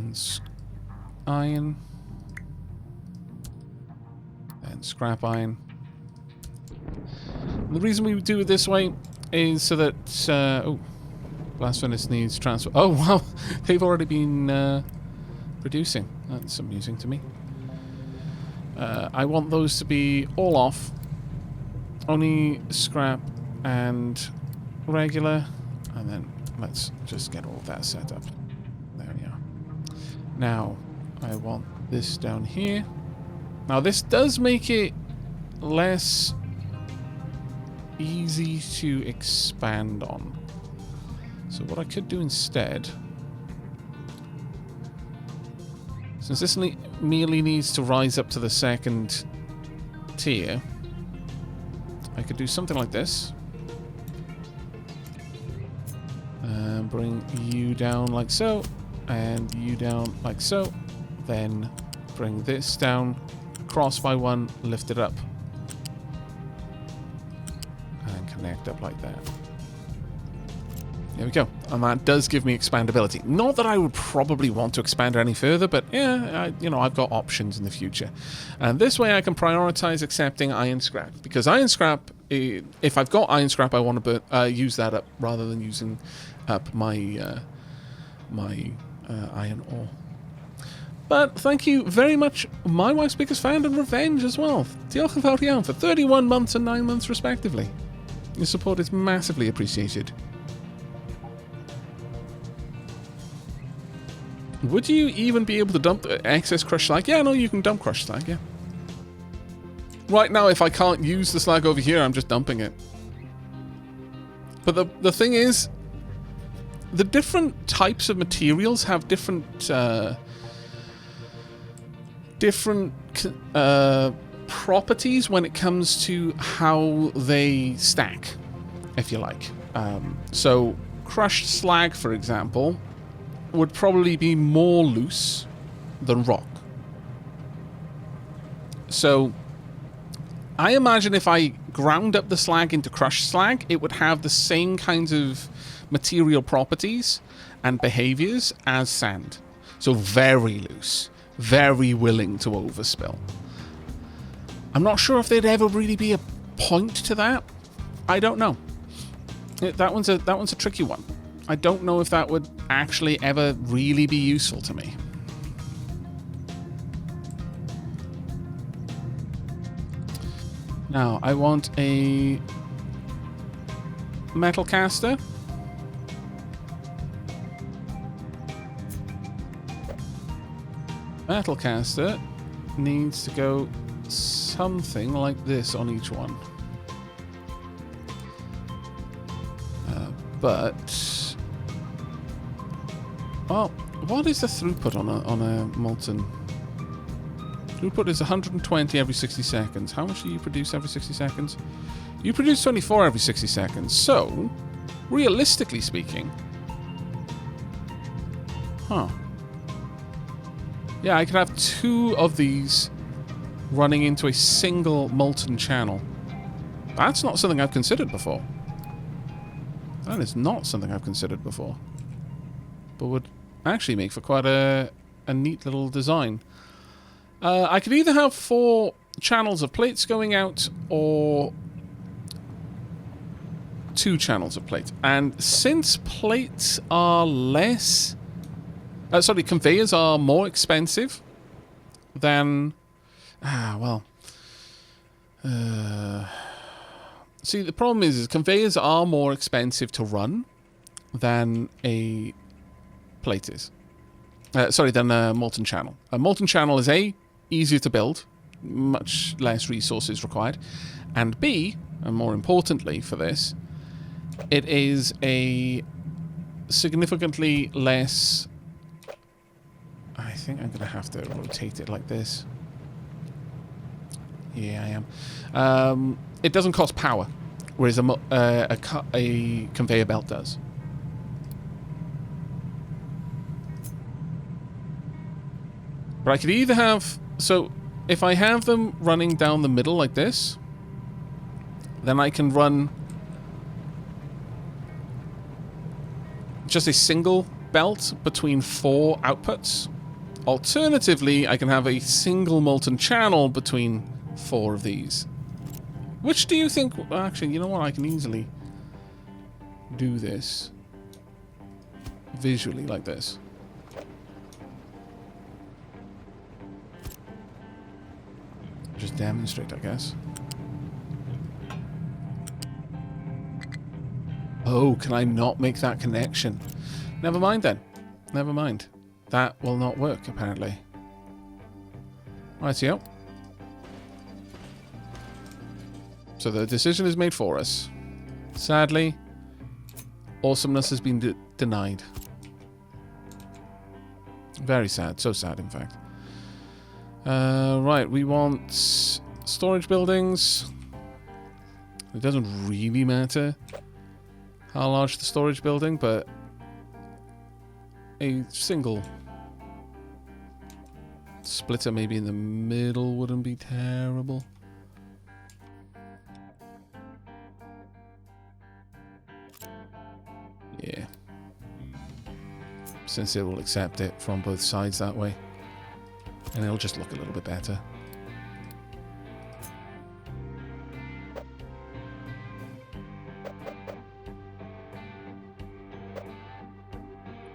And iron. And scrap iron. And the reason we do it this way is so that... oh, blast furnace needs transfer. Oh, wow. They've already been producing. That's amusing to me. I want those to be all off. Only scrap and regular. And then let's just get all of that set up. There we are. Now, I want this down here. Now, this does make it less easy to expand on. So what I could do instead, since this merely needs to rise up to the second tier, I could do something like this. Bring you down like so, and you down like so. Then bring this down, cross by one, lift it up, and connect up like that. There we go. And that does give me expandability. Not that I would probably want to expand any further, but yeah, you know, I've got options in the future. And this way I can prioritize accepting iron scrap. Because iron scrap, if I've got iron scrap, I want to use that up rather than using up my iron ore. But thank you very much, my wife's biggest fan and Revenge as well. Diolch yn fawr iawn for 31 months and 9 months respectively. Your support is massively appreciated. Would you even be able to dump excess crushed slag? Yeah, no, you can dump crushed slag, yeah. Right now, if I can't use the slag over here, I'm just dumping it. But the thing is, the different types of materials have different properties when it comes to how they stack, if you like. So, crushed slag, for example, would probably be more loose than rock. So, I imagine if I ground up the slag into crushed slag, it would have the same kinds of material properties and behaviors as sand. So very loose, very willing to overspill. I'm not sure if there'd ever really be a point to that. I don't know. That one's a tricky one. I don't know if that would actually ever really be useful to me. Now, I want a metal caster. Metal caster needs to go something like this on each one. But well, what is the throughput on a molten? Throughput is 120 every 60 seconds. How much do you produce every 60 seconds? You produce 24 every 60 seconds. So, realistically speaking, yeah, I could have 2 of these running into a single molten channel. That's not something I've considered before. That is not something I've considered before. But would actually make for quite a neat little design. I could either have 4 channels of plates going out, or 2 channels of plate. And since plates are less... conveyors are more expensive than... see, the problem is conveyors are more expensive to run than a plate is. Than a molten channel. A molten channel is A, easier to build, much less resources required, and B, and more importantly for this, it is a significantly less... I think I'm going to have to rotate it like this. Yeah, I am. It doesn't cost power, whereas a conveyor belt does. But I could either have... So, if I have them running down the middle like this, then I can run just a single belt between 4 outputs. Alternatively, I can have a single molten channel between 4 of these. Which do you think... Actually, you know what? I can easily do this visually like this. Just demonstrate, I guess. Oh, can I not make that connection? Never mind then. Never mind. That will not work, apparently. Rightio. So the decision is made for us. Sadly, awesomeness has been denied. Very sad. So sad, in fact. Right, we want storage buildings. It doesn't really matter how large the storage building, but a single splitter maybe in the middle wouldn't be terrible. Yeah. Since it will accept it from both sides that way. And it'll just look a little bit better.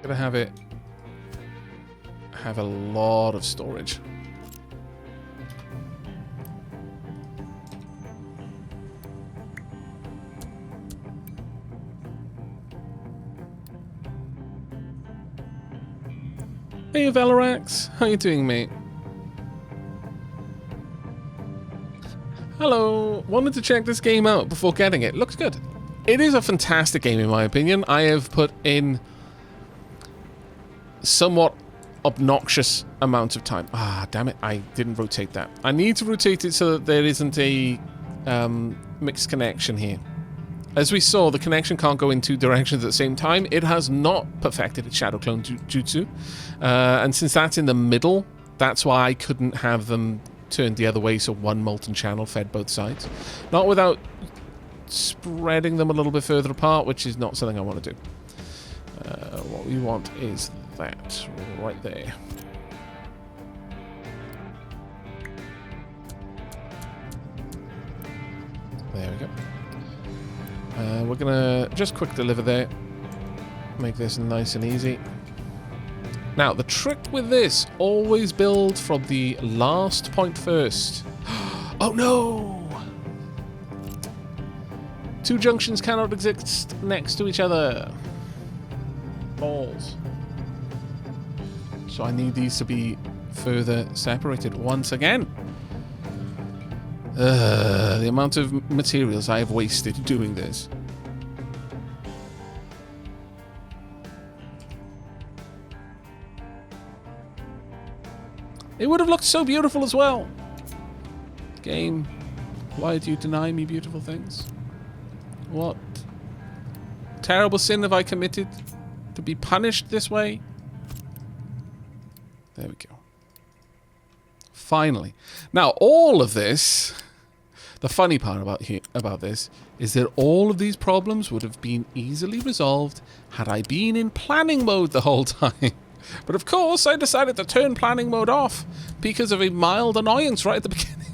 Gonna have it have a lot of storage. Hey Velarax, how you doing, mate? Hello, wanted to check this game out before getting it. Looks good. It is a fantastic game in my opinion. I have put in somewhat obnoxious amount of time. Ah, damn it, I didn't rotate that. I need to rotate it so that there isn't a mixed connection here. As we saw, the connection can't go in 2 directions at the same time. It has not perfected its Shadow Clone Jutsu. And since that's in the middle, that's why I couldn't have them turned the other way, so one molten channel fed both sides. Not without spreading them a little bit further apart, which is not something I want to do. What we want is that right there. There we go. We're gonna just quick deliver there. Make this nice and easy. Now, the trick with this, always build from the last point first. Oh no! 2 junctions cannot exist next to each other. Balls. So I need these to be further separated once again. The amount of materials I have wasted doing this. It would have looked so beautiful as well. Game, why do you deny me beautiful things? What terrible sin have I committed to be punished this way? There we go. Finally. Now, all of this, the funny part about this is that all of these problems would have been easily resolved had I been in planning mode the whole time. But of course, I decided to turn planning mode off because of a mild annoyance right at the beginning.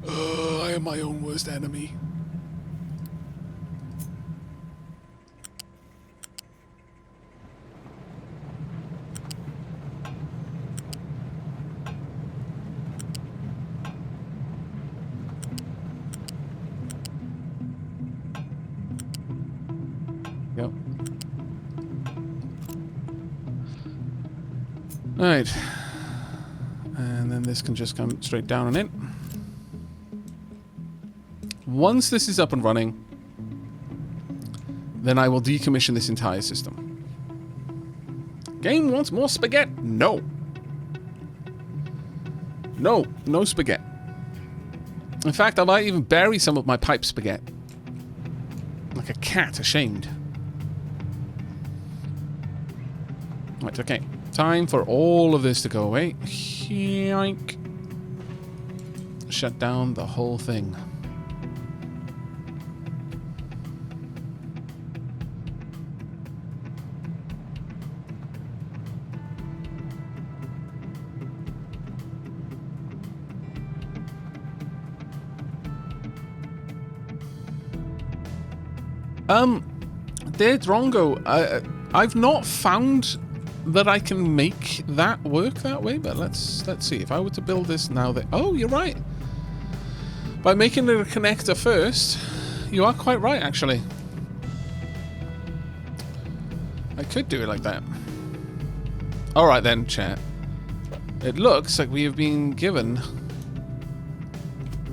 I am my own worst enemy. Yep. Right. And then this can just come straight down and in. Once this is up and running, then I will decommission this entire system. Game wants more spaghetti? No. No, no spaghetti. In fact, I might even bury some of my pipe spaghetti. Like a cat ashamed. Right, okay. Time for all of this to go away. Yoink. Shut down the whole thing. Dear Drongo, I've not found that I can make that work that way, but let's see. If I were to build this now, that oh, you're right. By making it a connector first, you are quite right, actually. I could do it like that. All right then, chat. It looks like we have been given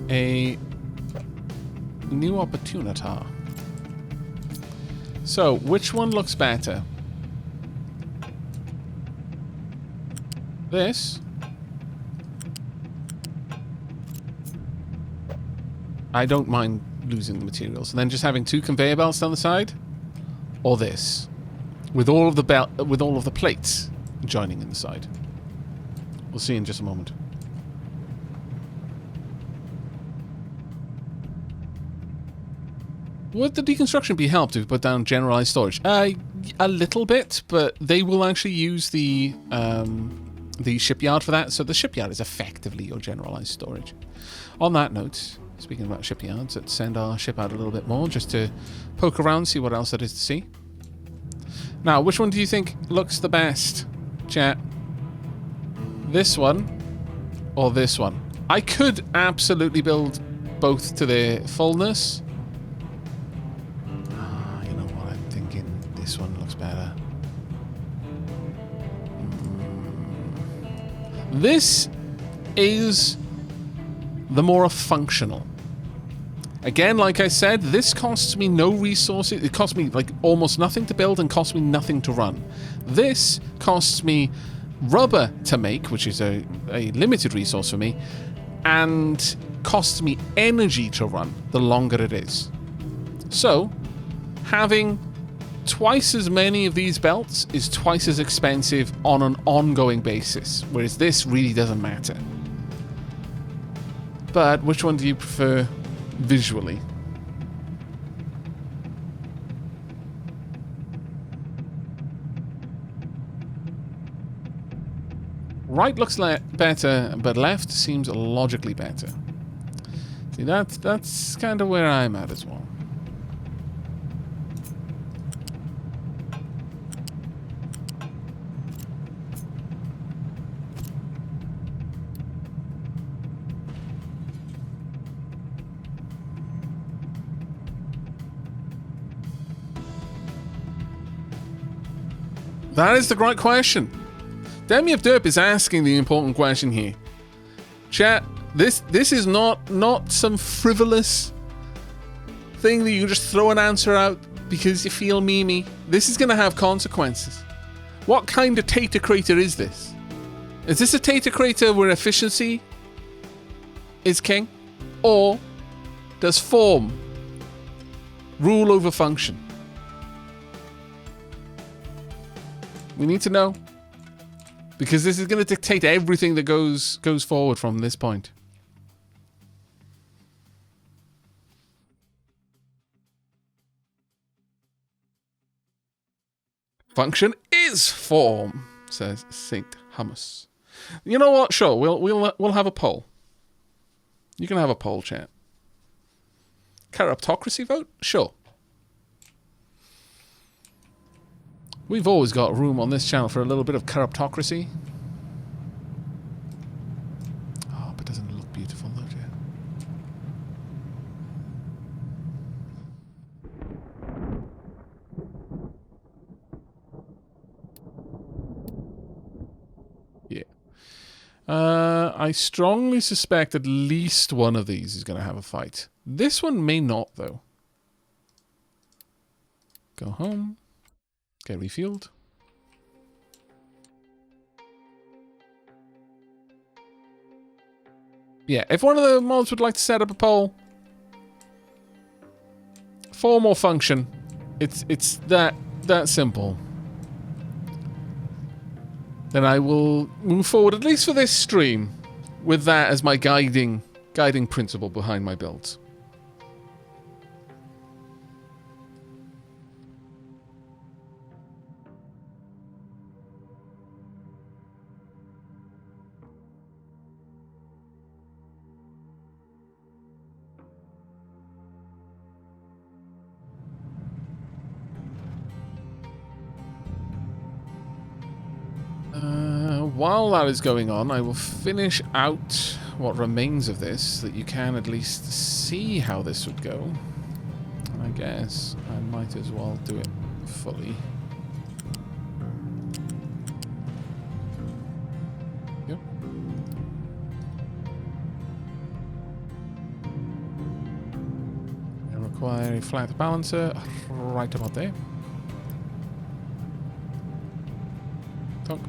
a new opportunity. So, which one looks better? This? I don't mind losing the materials. And then just having 2 conveyor belts down the side? Or this? With all of the plates joining in the side. We'll see in just a moment. Would the deconstruction be helped if we put down generalized storage? A little bit, but they will actually use the shipyard for that. So the shipyard is effectively your generalized storage. On that note, speaking about shipyards, let's send our ship out a little bit more just to poke around, see what else there is to see. Now, which one do you think looks the best, chat? This one or this one? I could absolutely build both to their fullness. You know what I'm thinking? This one looks better. This is the more functional. Again, like I said, this costs me no resources. It costs me like almost nothing to build and costs me nothing to run. This costs me rubber to make, which is a limited resource for me, and costs me energy to run the longer it is. So, having twice as many of these belts is twice as expensive on an ongoing basis, whereas this really doesn't matter. But which one do you prefer visually? Right looks better, but left seems logically better. See, that's kind of where I'm at as well. That is the right question. Demi of Derp is asking the important question here. Chat, this is not some frivolous thing that you just throw an answer out because you feel memey. This is going to have consequences. What kind of Tater Crater is this? Is this a Tater Crater where efficiency is king? Or does form rule over function? We need to know. Because this is going to dictate everything that goes forward from this point. Function is form, says Saint Hummus. You know what? Sure, we'll have a poll. You can have a poll, chat. Charactocracy vote? Sure. We've always got room on this channel for a little bit of charactocracy. Oh, but doesn't it look beautiful though, dear? Yeah. I strongly suspect at least one of these is going to have a fight. This one may not, though. Go home. Get refueled. Yeah, if one of the mods would like to set up a poll, form or function, it's that simple. Then I will move forward, at least for this stream, with that as my guiding principle behind my builds. While that is going on, I will finish out what remains of this, so that you can at least see how this would go. And I guess I might as well do it fully. Yep. I require a flat balancer right about there. Tonk.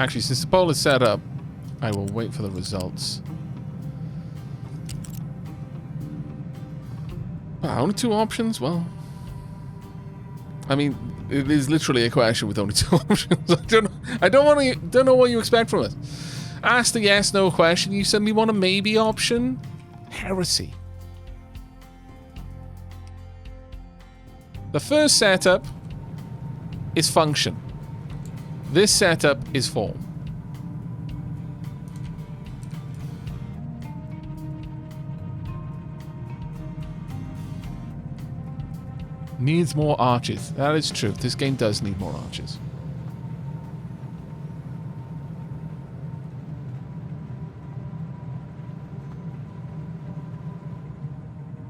Actually, since the poll is set up, I will wait for the results. Only 2 options? Well, I mean, it is literally a question with only 2 options. I don't know what you expect from it. Ask the yes/no question. You suddenly want a maybe option? Heresy. The first setup is function. This setup is form. Needs more arches. That is true. This game does need more arches.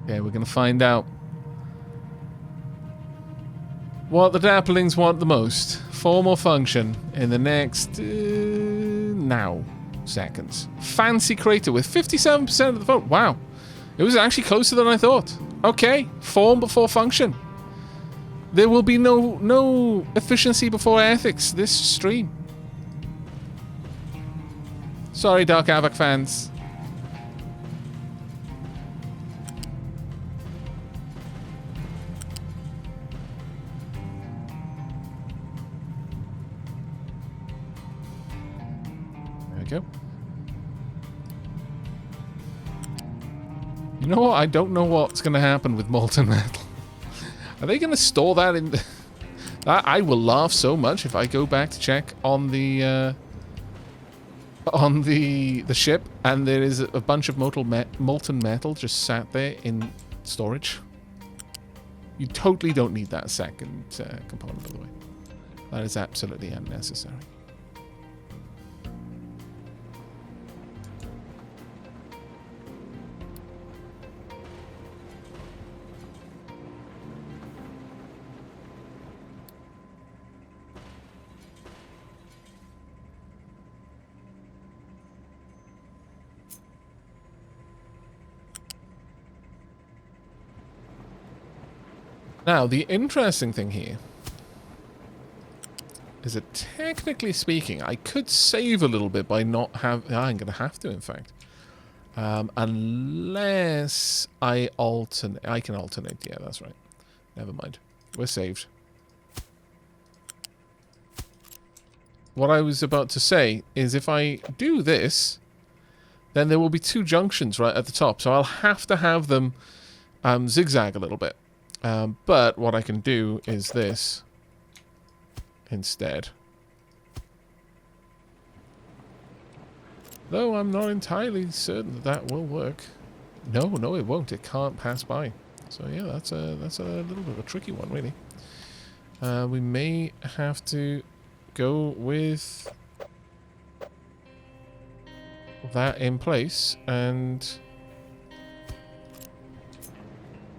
Okay, we're going to find out what the Dapplings want the most. Form or function in the next now seconds. Fancy Crater with 57% of the vote. Wow. It was actually closer than I thought. Okay, form before function. There will be no efficiency before ethics this stream. Sorry, Dark Aavak fans. There we go. You know what? I don't know what's going to happen with molten metal. Are they going to store that in... I will laugh so much if I go back to check on the ship and there is a bunch of molten metal just sat there in storage. You totally don't need that second component, by the way. That is absolutely unnecessary. Now, the interesting thing here is that technically speaking, I could save a little bit by not have... I'm going to have to, in fact. Unless I alternate... I can alternate, yeah, that's right. Never mind. We're saved. What I was about to say is if I do this, then there will be 2 junctions right at the top. So I'll have to have them zigzag a little bit. But what I can do is this instead. Though I'm not entirely certain that that will work. No, it won't. It can't pass by. So yeah, that's a little bit of a tricky one, really. We may have to go with that in place and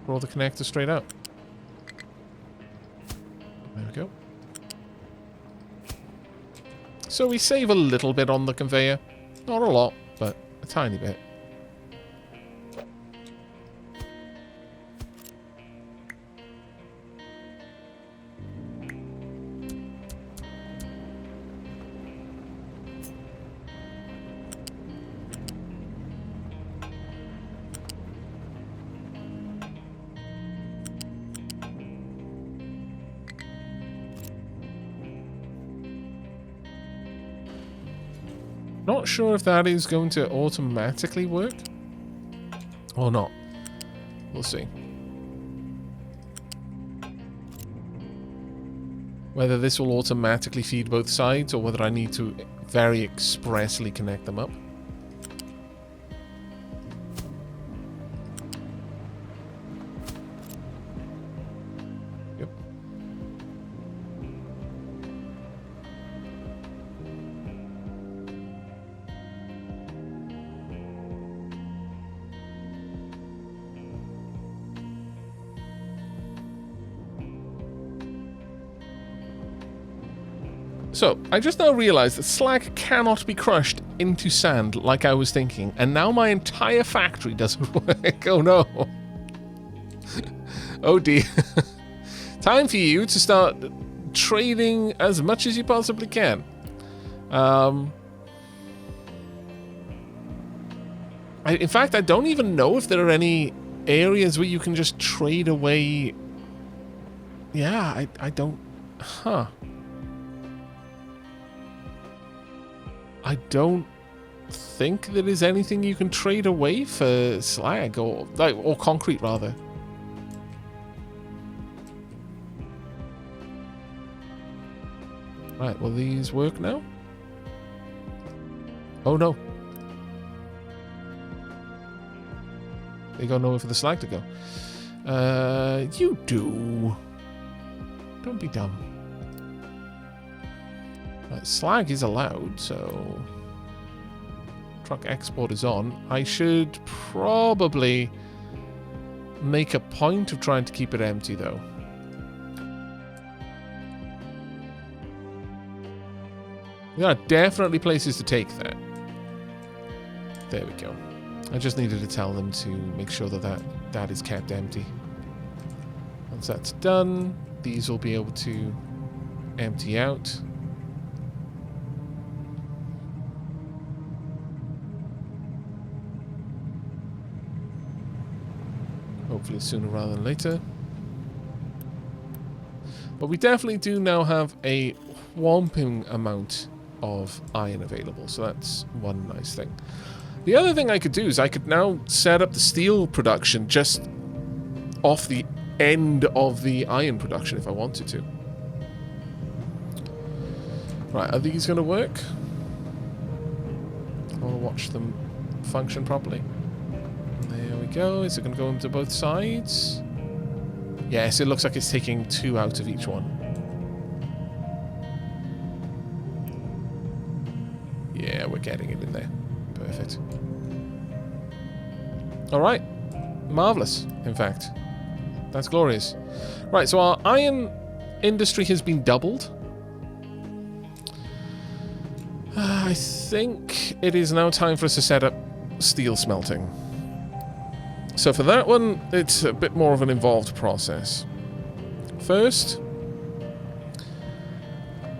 draw the connector straight out. There we go. So we save a little bit on the conveyor. Not a lot, but a tiny bit. Not sure if that is going to automatically work or not. We'll see. Whether this will automatically feed both sides or whether I need to very expressly connect them up. So, I just now realized that slag cannot be crushed into sand like I was thinking, and now my entire factory doesn't work. Oh no. Oh dear. Time for you to start trading as much as you possibly can. In fact, I don't even know if there are any areas where you can just trade away. Yeah, I don't... Huh. I don't think there is anything you can trade away for slag or concrete, rather. Right, will these work now? Oh no. They got nowhere for the slag to go. You do. Don't be dumb. Right, slag is allowed, so... Truck export is on. I should probably make a point of trying to keep it empty, though. There are definitely places to take that. There we go. I just needed to tell them to make sure that is kept empty. Once that's done, these will be able to empty out. Hopefully sooner rather than later. But we definitely do now have a whomping amount of iron available, so that's one nice thing. The other thing I could do is I could now set up the steel production just off the end of the iron production if I wanted to. Right, are these going to work? I want to watch them function properly. There we go. Is it going to go into both sides? Yes, it looks like it's taking 2 out of each one. Yeah, we're getting it in there. Perfect. Alright. Marvellous, in fact. That's glorious. Right, so our iron industry has been doubled. I think it is now time for us to set up steel smelting. So for that one, it's a bit more of an involved process. First,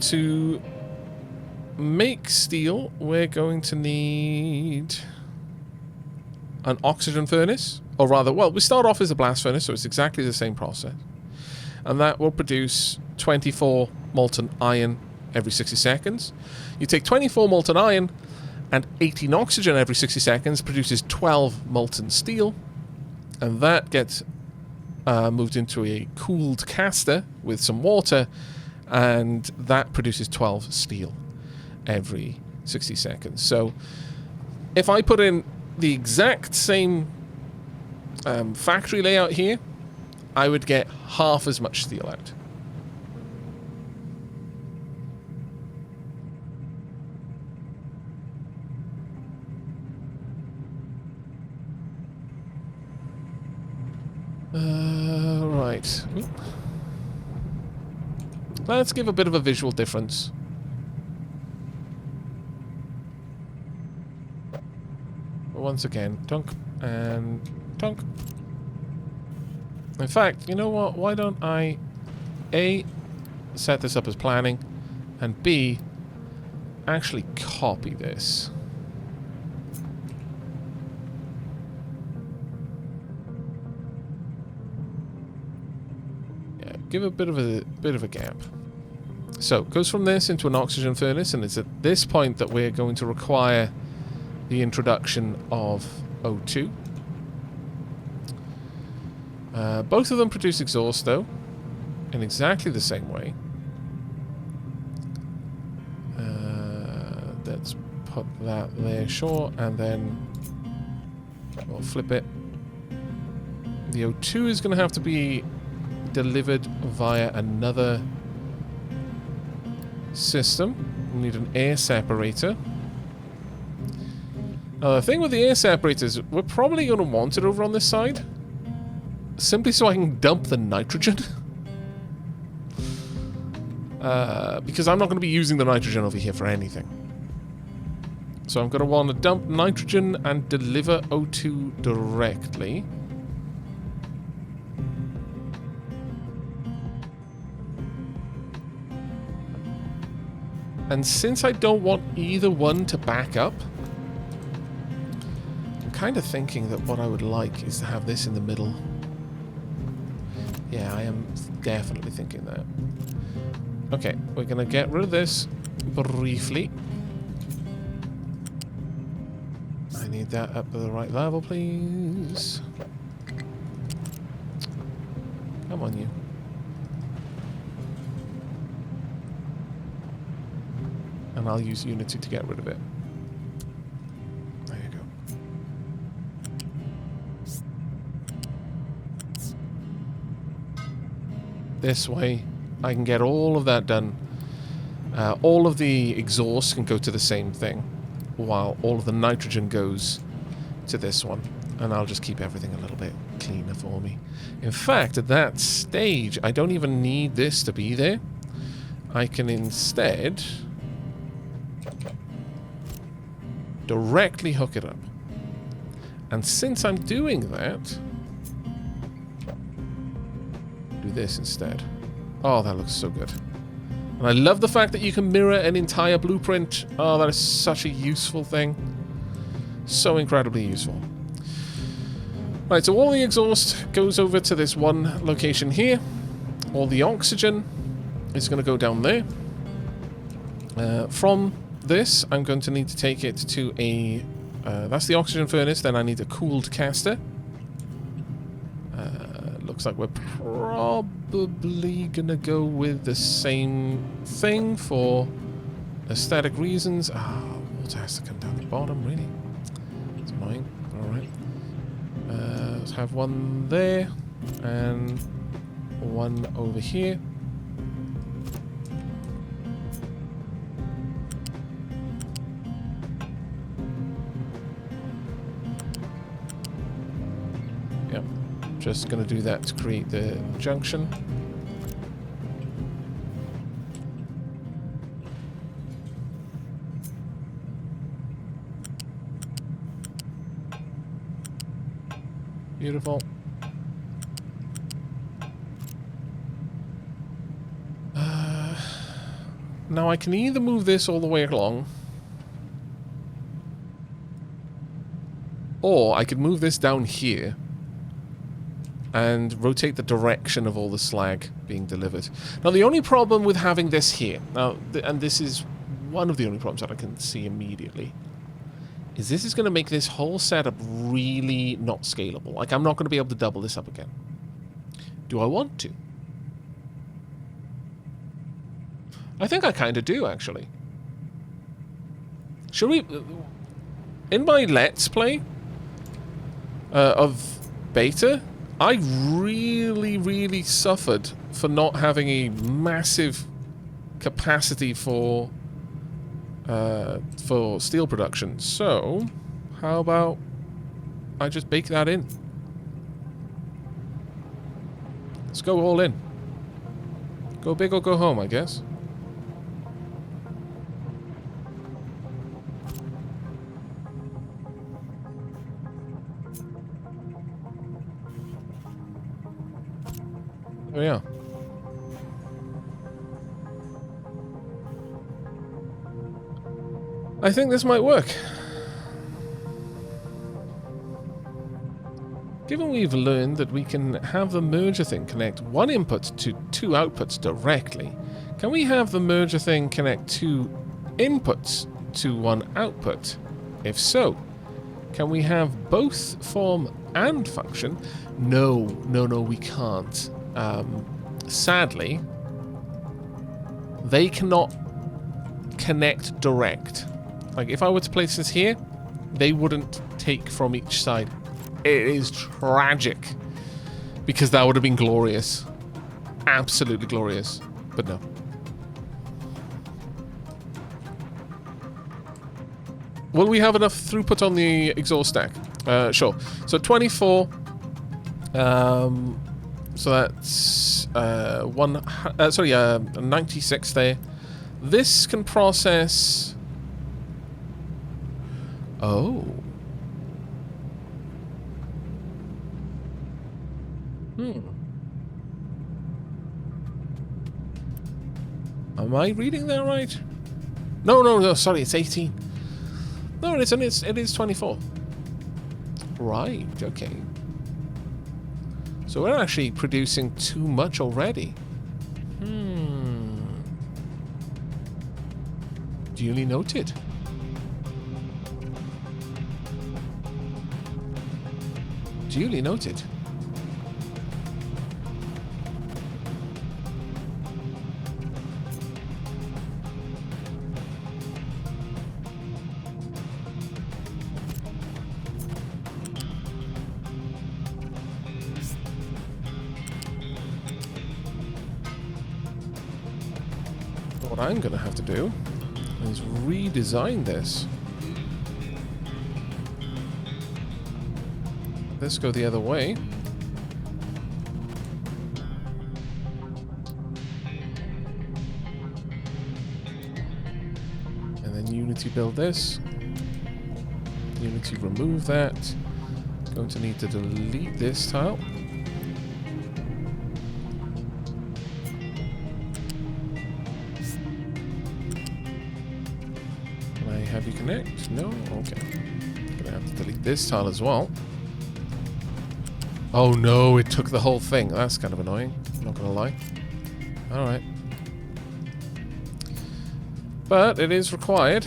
to make steel, we're going to need an oxygen furnace. Or rather, well, we start off as a blast furnace, so it's exactly the same process. And that will produce 24 molten iron every 60 seconds. You take 24 molten iron and 18 oxygen every 60 seconds, produces 12 molten steel. And that gets moved into a cooled caster with some water, and that produces 12 steel every 60 seconds. So if I put in the exact same factory layout here, I would get half as much steel out. Right. Let's give a bit of a visual difference. Once again, tunk and tunk. In fact, you know what? Why don't I A, set this up as planning, and B, actually copy this. Yeah, give a bit of a gap. So, it goes from this into an oxygen furnace, and it's at this point that we're going to require the introduction of O2. Both of them produce exhaust, though, in exactly the same way. Let's put that there, sure, and then we'll flip it. The O2 is going to have to be delivered via another system. We need an air separator. Now, the thing with the air separator is we're probably going to want it over on this side, simply so I can dump the nitrogen. because I'm not going to be using the nitrogen over here for anything. So I'm going to want to dump nitrogen and deliver O2 directly. And since I don't want either one to back up, I'm kind of thinking that what I would like is to have this in the middle. Yeah, I am definitely thinking that. Okay, we're going to get rid of this briefly. I need that up to the right level, please. Come on, you. And I'll use Unity to get rid of it. There you go. This way, I can get all of that done. All of the exhaust can go to the same thing, while all of the nitrogen goes to this one. And I'll just keep everything a little bit cleaner for me. In fact, at that stage, I don't even need this to be there. I can instead directly hook it up. And since I'm doing that, do this instead. Oh, that looks so good. And I love the fact that you can mirror an entire blueprint. Oh, that is such a useful thing. So incredibly useful. Right, so all the exhaust goes over to this one location here. All the oxygen is going to go down there. From this, I'm going to need to take it to a... that's the oxygen furnace. Then I need a cooled caster. Looks like we're probably going to go with the same thing for aesthetic reasons. Ah, water has to come down the bottom, really. It's annoying. Alright. Let's have one there. And one over here. Yep. Just going to do that to create the junction. Beautiful. Now I can either move this all the way along, or I could move this down here and rotate the direction of all the slag being delivered. Now the only problem with having this here, now, and this is one of the only problems that I can see immediately, is this is going to make this whole setup really not scalable. Like, I'm not going to be able to double this up again. Do I want to? I think I kind of do, actually. Should we... In my Let's Play of Beta, I really suffered for not having a massive capacity for steel production. So, how about I just bake that in? Let's go all in. Go big or go home, I guess. Oh yeah. I think this might work. Given we've learned that we can have the merger thing connect one input to two outputs directly, can we have the merger thing connect two inputs to one output? If so, can we have both form and function? No, we can't. Sadly, they cannot connect direct. Like, if I were to place this here, they wouldn't take from each side. It is tragic. Because that would have been glorious. Absolutely glorious. But no. Will we have enough throughput on the exhaust stack? Sure. So 24 So that's 96 there. This can process... Oh. Am I reading that right? No, sorry, it's 18. No, it is 24. Right, okay. So we're actually producing too much already. Duly noted. Duly noted. What I'm gonna have to do is redesign this. Let's go the other way. And then Unity build this. Unity remove that. Going to need to delete this tile. Can I have you connect? No? Okay. Gonna have to delete this tile as well. Oh no, it took the whole thing. That's kind of annoying. I'm not gonna lie. Alright. But it is required.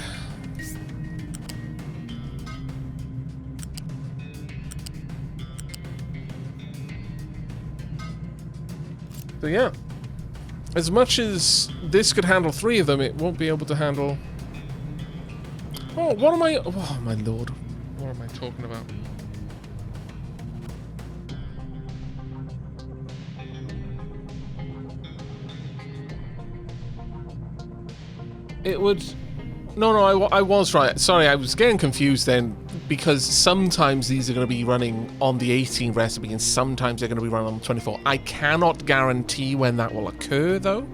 So yeah. As much as this could handle 3 of them, it won't be able to handle... Oh, what am I... Oh my lord. What am I talking about? It would... No, I was right. Sorry, I was getting confused then, because sometimes these are going to be running on the 18 recipe and sometimes they're going to be running on the 24. I cannot guarantee when that will occur, though.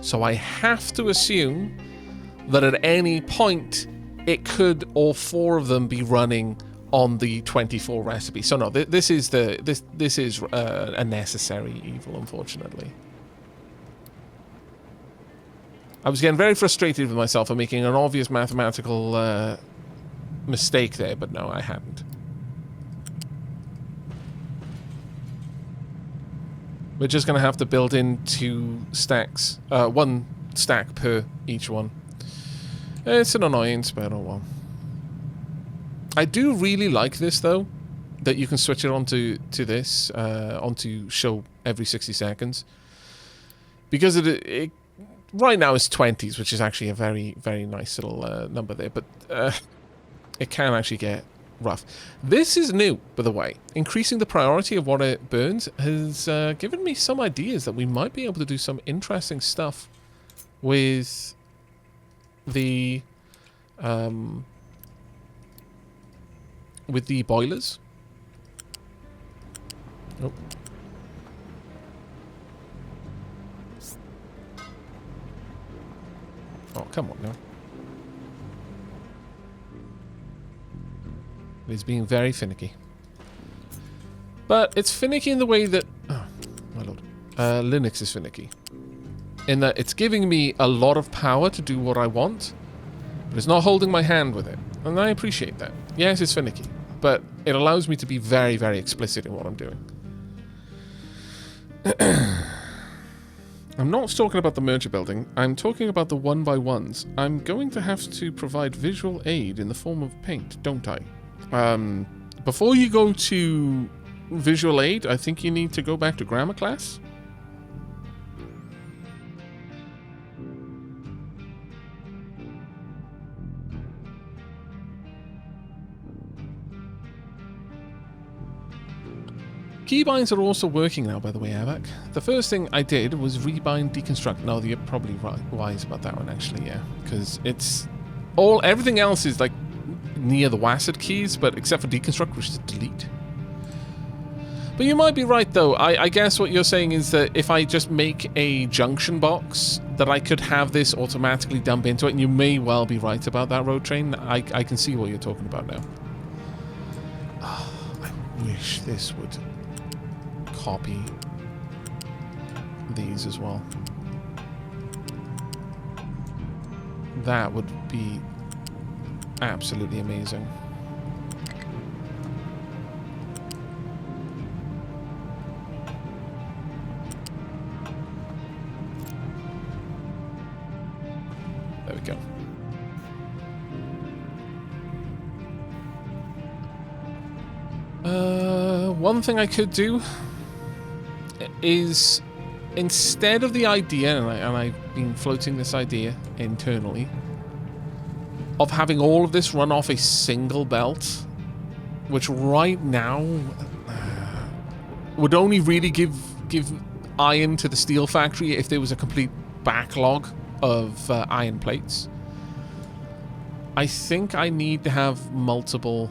So I have to assume that at any point it could, all 4 of them, be running on the 24 recipe. So no, this is a necessary evil, unfortunately. I was getting very frustrated with myself for making an obvious mathematical mistake there, but no, I hadn't. We're just going to have to build in 2 stacks. 1 stack per each one. It's an annoyance, but oh well. I do really like this, though, that you can switch it onto this, onto show every 60 seconds. Because it right now it's 20s, which is actually a very, very nice little number there, but it can actually get rough. This is new, by the way. Increasing the priority of what it burns has given me some ideas that we might be able to do some interesting stuff with the boilers. Oh. Oh, come on now. It's being very finicky. But it's finicky in the way that... Oh, my lord. Linux is finicky. In that it's giving me a lot of power to do what I want, but it's not holding my hand with it. And I appreciate that. Yes, it's finicky, but it allows me to be very, very explicit in what I'm doing. I'm not talking about the merger building, I'm talking about the 1x1s. I'm going to have to provide visual aid in the form of paint, don't I? Before you go to visual aid, I think you need to go back to grammar class. Keybinds are also working now, by the way, Aavak. The first thing I did was rebind deconstruct. No, you're probably wise about that one, actually, yeah. Because it's... everything else is, like, near the WASD keys, but except for deconstruct, which is delete. But you might be right, though. I guess what you're saying is that if I just make a junction box, that I could have this automatically dump into it, and you may well be right about that, Road Train. I can see what you're talking about now. Oh, I wish this would copy these as well. That would be absolutely amazing. There we go. One thing I could do is, instead of the idea, and I've been floating this idea internally, of having all of this run off a single belt, which right now would only really give iron to the steel factory if there was a complete backlog of iron plates. I think I need to have multiple,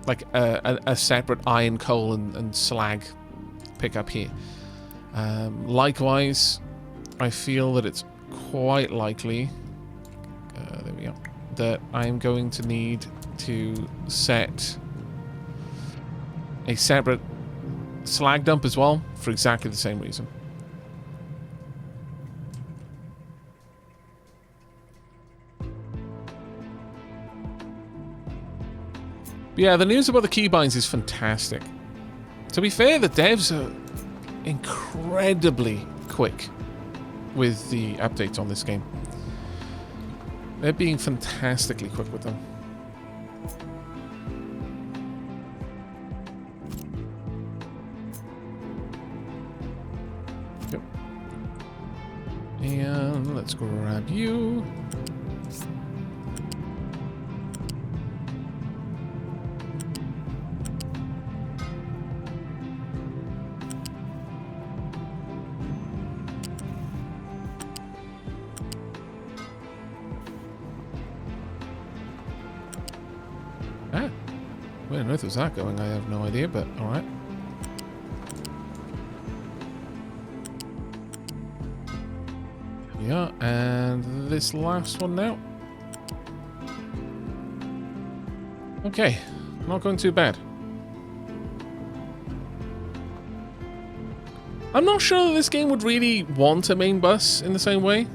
like a separate iron, coal, and slag pickup here. Likewise, I feel that it's quite likely, there we go, that I'm going to need to set a separate slag dump as well for exactly the same reason. But yeah, the news about the keybinds is fantastic. To be fair, the devs are incredibly quick with the updates on this game. They're being fantastically quick with them. Yep. And let's grab you. Where on earth was that going? I have no idea, but alright. Here we are, and this last one now. Okay, not going too bad. I'm not sure that this game would really want a main bus in the same way.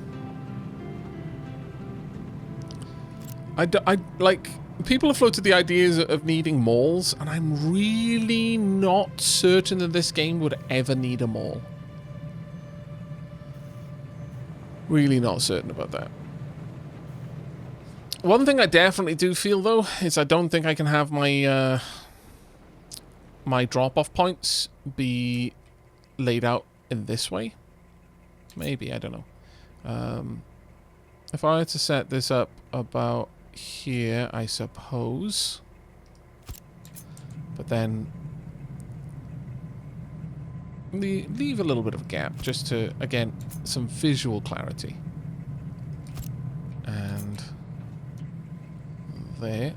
I like... People have floated the ideas of needing malls, and I'm really not certain that this game would ever need a mall. Really not certain about that. One thing I definitely do feel, though, is I don't think I can have my my drop-off points be laid out in this way. Maybe, I don't know. If I were to set this up about here, I suppose, but then leave a little bit of a gap just to, again, some visual clarity. And there.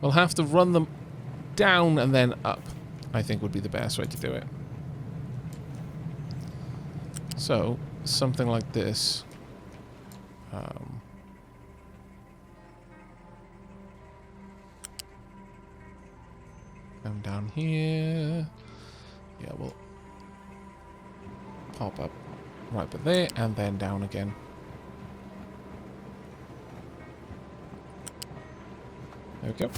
We'll have to run them down and then up, I think would be the best way to do it. So, something like this. Come down here. Yeah, we'll pop up right by there and then down again. There we go.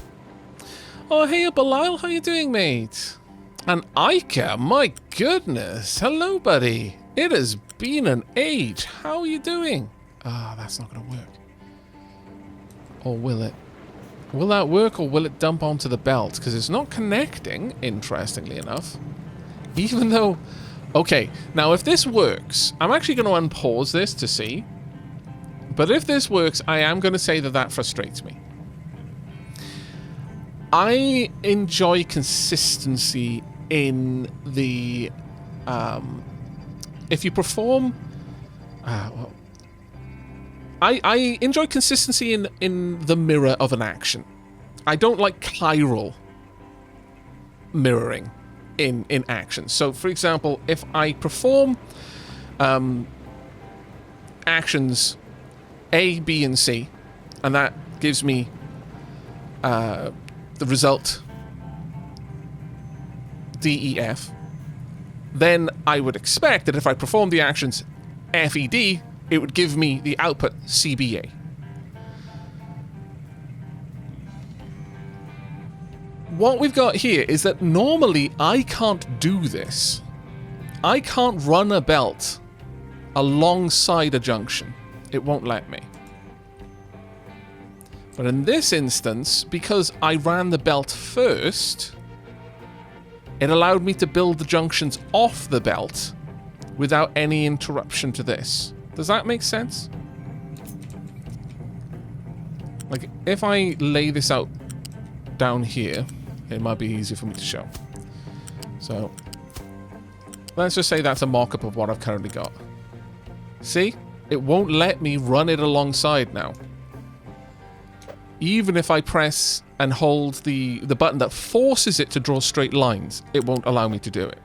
Oh, hey, Belial, how you doing, mate? And Ica, my goodness. Hello, buddy. It has been an age. How are you doing? Ah, that's not going to work. Or will it? Will that work, or will it dump onto the belt? Because it's not connecting, interestingly enough. Even though... Okay, now if this works, I'm actually going to unpause this to see. But if this works, I am going to say that that frustrates me. I enjoy consistency in the... if you perform... well, I enjoy consistency in the mirror of an action. I don't like chiral mirroring in action. So, for example, if I perform actions A, B, and C, and that gives me the result D, E, F, then I would expect that if I perform the actions F, E, D, it would give me the output C, B, A. What we've got here is that normally I can't do this. I can't run a belt alongside a junction. It won't let me. But in this instance, because I ran the belt first, it allowed me to build the junctions off the belt without any interruption to this. Does that make sense? Like, if I lay this out down here, it might be easier for me to show. So, let's just say that's a mock-up of what I've currently got. See? It won't let me run it alongside now. Even if I press and hold the button that forces it to draw straight lines, it won't allow me to do it.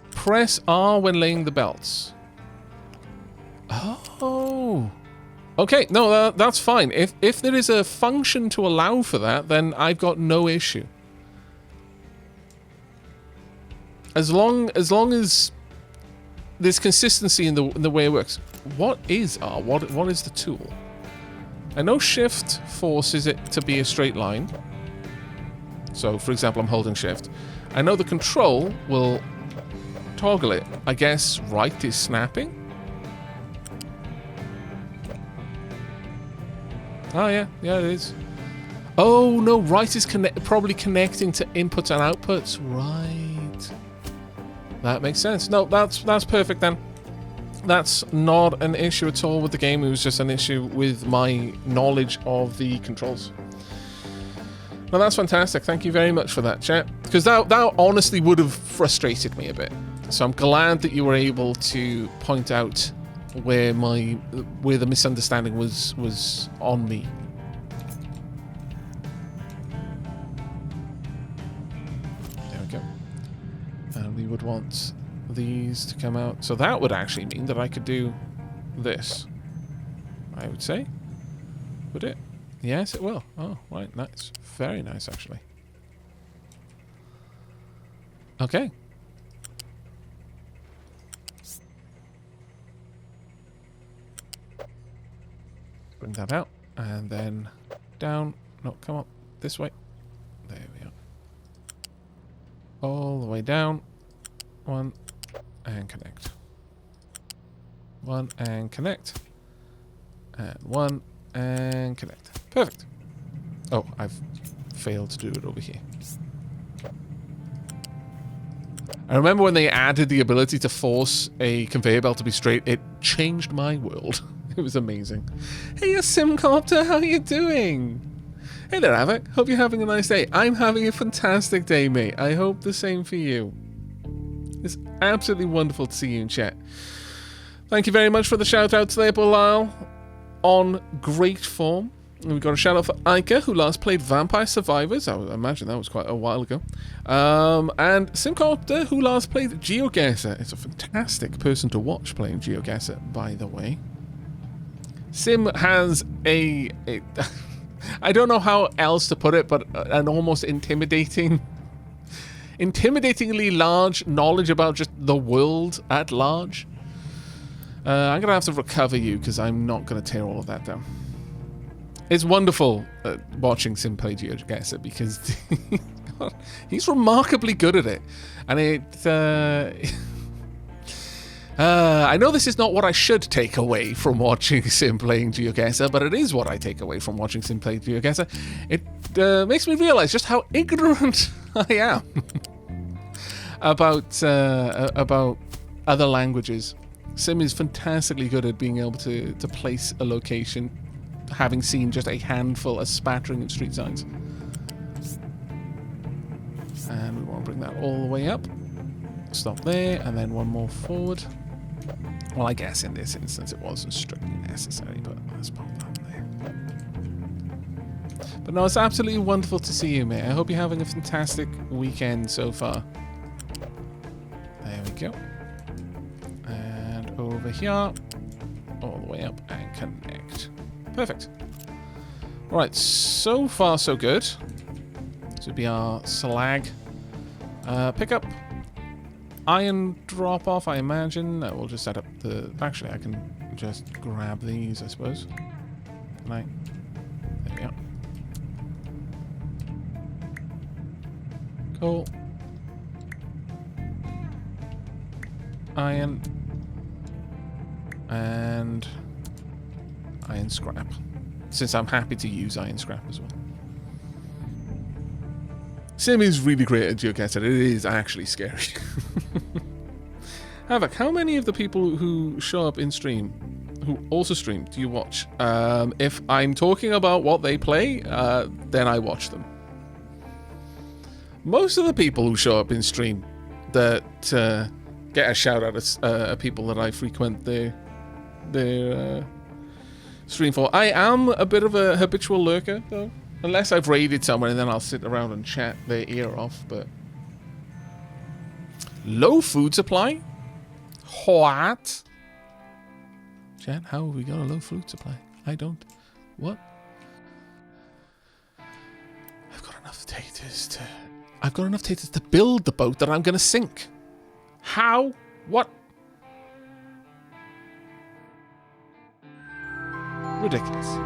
Press R when laying the belts. Oh. Okay, no, that's fine. If there is a function to allow for that, then I've got no issue. As long as there's consistency in the way it works. What is R? What is the tool? I know Shift forces it to be a straight line. So, for example, I'm holding Shift. I know the control will toggle it. I guess right is snapping. Oh, yeah, it is. Oh, no, right is probably connecting to inputs and outputs. Right. That makes sense. No, that's perfect then. That's not an issue at all with the game. It was just an issue with my knowledge of the controls. Well, that's fantastic. Thank you very much for that, chat. Because that honestly would have frustrated me a bit. So I'm glad that you were able to point out where the misunderstanding was on me. There we go. And we would want these to come out. So that would actually mean that I could do this, I would say. Would it? Yes, it will. Oh, right, nice. Very nice, actually. Okay. Bring that out, and then down. No, come on. This way. There we are. All the way down. One, and connect. One, and connect. And one, and connect. Perfect. Oh, I've failed to do it over here. I remember when they added the ability to force a conveyor belt to be straight, it changed my world. It was amazing. Hey, Simcopter, how are you doing? Hey there, Aavak. Hope you're having a nice day. I'm having a fantastic day, mate. I hope the same for you. It's absolutely wonderful to see you in chat. Thank you very much for the shout-outs there, Belial. On great form. And we got a shout-out for Ica, who last played Vampire Survivors. I imagine that was quite a while ago. And Simcopter, who last played GeoGuessr. It's a fantastic person to watch playing GeoGuessr, by the way. Sim has a I don't know how else to put it, but an almost intimidatingly large knowledge about just the world at large. I'm going to have to recover you because I'm not going to tear all of that down. It's wonderful watching Sim play GeoGuessr because he's remarkably good at it. And I know this is not what I should take away from watching Sim playing GeoGuessr, but it is what I take away from watching Sim play GeoGuessr. It makes me realize just how ignorant I am about other languages. Sim is fantastically good at being able to place a location, having seen just a handful, a spattering of street signs. And we want to bring that all the way up. Stop there, and then one more forward. Well, I guess in this instance it wasn't strictly necessary, but let's pop that there. But no, it's absolutely wonderful to see you, mate. I hope you're having a fantastic weekend so far. There we go. And over here, all the way up and connect. Perfect. Alright, so far so good. This would be our slag. Pick up. Iron drop off, I imagine. We'll just set up the... Actually, I can just grab these, I suppose. Can I? There we go. Cool. Iron. And iron scrap. Since I'm happy to use iron scrap as well. Sim is really great at geocaching. It is actually scary. Aavak, how many of the people who show up in stream, who also stream, do you watch? If I'm talking about what they play, then I watch them. Most of the people who show up in stream that get a shout out are people that I frequent their stream for. I am a bit of a habitual lurker, though. Unless I've raided someone and then I'll sit around and chat their ear off, but... Low food supply? What? Chat, how have we got a low food supply? I don't. What? I've got enough taters to build the boat that I'm going to sink. How? What? Ridiculous.